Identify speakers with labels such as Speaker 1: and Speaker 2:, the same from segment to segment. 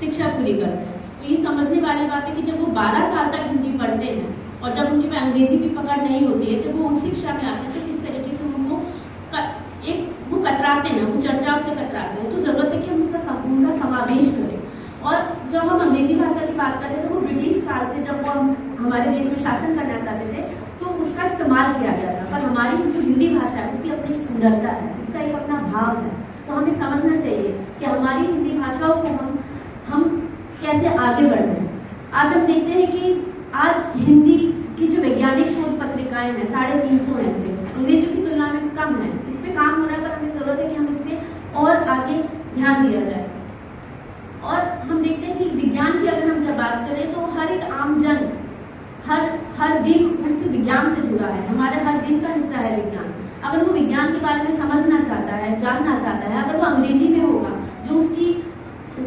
Speaker 1: शिक्षा पूरी करते हैं। तो ये समझने वाली बात है कि जब वो 12 साल तक हिंदी पढ़ते हैं और जब उनके में अंग्रेजी भी पकड़ नहीं होती है, जब वो उन शिक्षा में आते हैं तो किस तरीके से उनको वो कतराते हैं, वो चर्चाओं से कतराते हैं। तो जरूरत है कि हम उनका समावेश करें। और जब हम अंग्रेजी भाषा की बात करते हैं तो वो ब्रिटिश काल से जब वो हमारे देश में शासन करना चाहते थे तो उसका इस्तेमाल किया गया था। पर हमारी जो हिंदी भाषा है उसकी अपनी सुंदरता है, उसका एक अपना भाव है। तो हमें समझना चाहिए कि हमारी हिंदी भाषाओं को हम कैसे आगे बढ़ रहे हैं। आज हम देखते हैं कि आज हिंदी की जो वैज्ञानिक शोध पत्रिकाएं हैं 350 ऐसे अंग्रेजी की तुलना में कम है। इस पे काम होना, पर हमें जरूरत है कि हम इस पे और आगे ध्यान दिया जाए। और हम देखते हैं कि विज्ञान की अगर हम जब बात करें तो हर एक आम जन हर दिन उस विज्ञान से जुड़ा है। हमारे हर दिन का हिस्सा है विज्ञान। अगर वो विज्ञान के बारे में समझना चाहता है, जानना चाहता है, अगर वो अंग्रेजी में होगा जो उसकी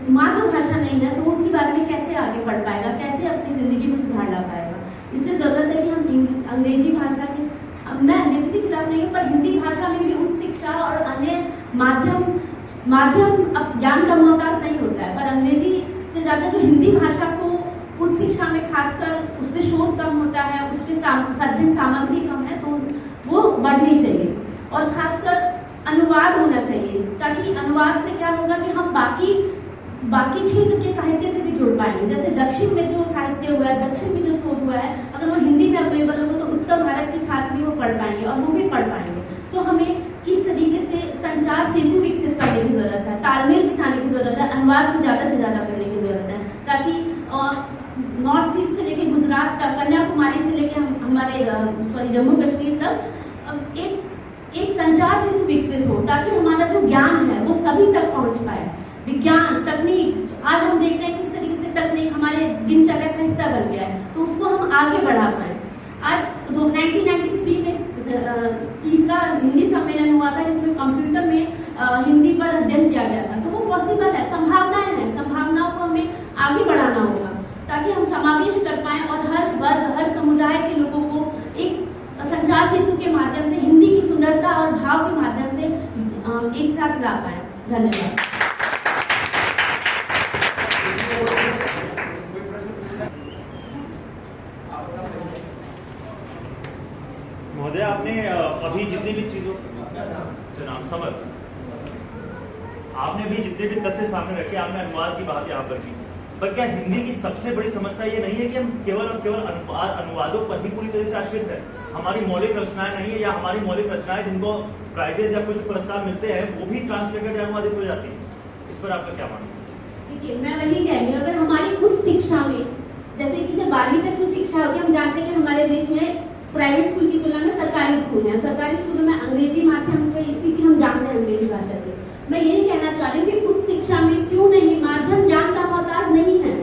Speaker 1: मातृभाषा नहीं है, तो उसके बारे में कैसे आगे बढ़ पाएगा, कैसे अपनी जिंदगी में सुधार ला पाएगा। इसलिए जरूरत है कि हम अंग्रेजी भाषा की, मैं अंग्रेजी के खिलाफ नहीं हूँ, पर हिंदी भाषा में भी उच्च शिक्षा और अन्य माध्यम ज्ञान का मोहताज नहीं होता है। पर अंग्रेजी से ज्यादा जो हिंदी भाषा को उच्च शिक्षा में खासकर उस पर शोध कम होता है, उस पर अध्ययन सामग्री कम है, तो वो बढ़नी चाहिए। और खासकर अनुवाद होना चाहिए, ताकि अनुवाद से क्या होगा कि हम बाकी क्षेत्र के साहित्य से भी जुड़ पाएंगे। जैसे दक्षिण में जो साहित्य हुआ है, दक्षिण में जो शोध हुआ है, अगर वो हिंदी में अवेलेबल हो तो उत्तर भारत के छात्र भी वो पढ़ पाएंगे और वो भी पढ़ पाएंगे। तो हमें किस तरीके से संचार सेतु विकसित करने की जरूरत है, तालमेल बिठाने की जरूरत है, अनुवाद को ज्यादा से ज्यादा करने की जरूरत है, ताकि नॉर्थ ईस्ट से लेके गुजरात तक, कन्याकुमारी से लेके हमारे जम्मू कश्मीर तक एक संचार सेतु विकसित हो, ताकि हमारा जो ज्ञान है वो सभी तक पहुंच पाए। विज्ञान, तकनीक, आज हम देख रहे हैं किस तरीके से तकनीक हमारे दिनचर्या का हिस्सा बन गया है, तो उसको हम आगे बढ़ा पाए। आज 1993 में तीसरा हिंदी सम्मेलन हुआ था, जिसमें कंप्यूटर में हिंदी पर अध्ययन किया गया था। तो वो पॉसिबल है, संभावनाएं हैं, संभावनाओं को हमें आगे बढ़ाना होगा ताकि हम समावेश कर पाएं और हर वर्ग, हर समुदाय के लोगों को एक संचार सेतु के माध्यम से, हिंदी की सुंदरता और भाव के माध्यम से एक साथ ला पाए। धन्यवाद।
Speaker 2: महोदय, आपने अभी जितनी भी चीजों समझ आपने भी जितने भी तथ्य सामने रखे, आपने अनुवाद की बात यहाँ पर की, पर क्या हिंदी की सबसे बड़ी समस्या ये नहीं है कि हम केवल अनुवादों पर ही पूरी तरह से आश्रित है? हमारी मौलिक रचनाएं नहीं है, या हमारी मौलिक रचनाएं जिनको प्राइजेज या कुछ पुरस्कार मिलते हैं वो भी ट्रांसलेटेड या अनुवादित हो जाती है। इस पर आपका क्या मानना है?
Speaker 1: देखिए, मैं वही कह रही हूँ, अगर हमारी कुछ शिक्षा में, जैसे कि जब 12वीं तक जो शिक्षा होती है, हम जानते हैं कि हमारे देश में प्राइवेट स्कूल की तुलना में सरकारी स्कूल है। सरकारी स्कूलों में अंग्रेजी माध्यम की स्थिति हम जानते हैं, अंग्रेजी भाषा की। मैं यही कहना चाह रही हूँ कि उच्च शिक्षा में क्यों नहीं, माध्यम ज्ञान का मोहताज नहीं है।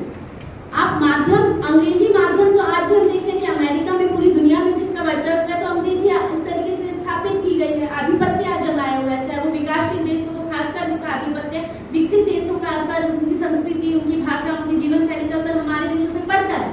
Speaker 1: आप माध्यम, अंग्रेजी माध्यम तो आज भी हम देखते हैं कि अमेरिका में, पूरी दुनिया में जिसका वर्चस्व है, तो अंग्रेजी इस तरीके से स्थापित की गई है, आधिपत्य आज जमाया हुआ है। चाहे वो विकासशील देश हो, तो खासकर जिसका आधिपत्य, विकसित देशों का असर, उनकी संस्कृति, उनकी भाषा, उनकी जीवन शैली का असर हमारे देशों में पड़ता है।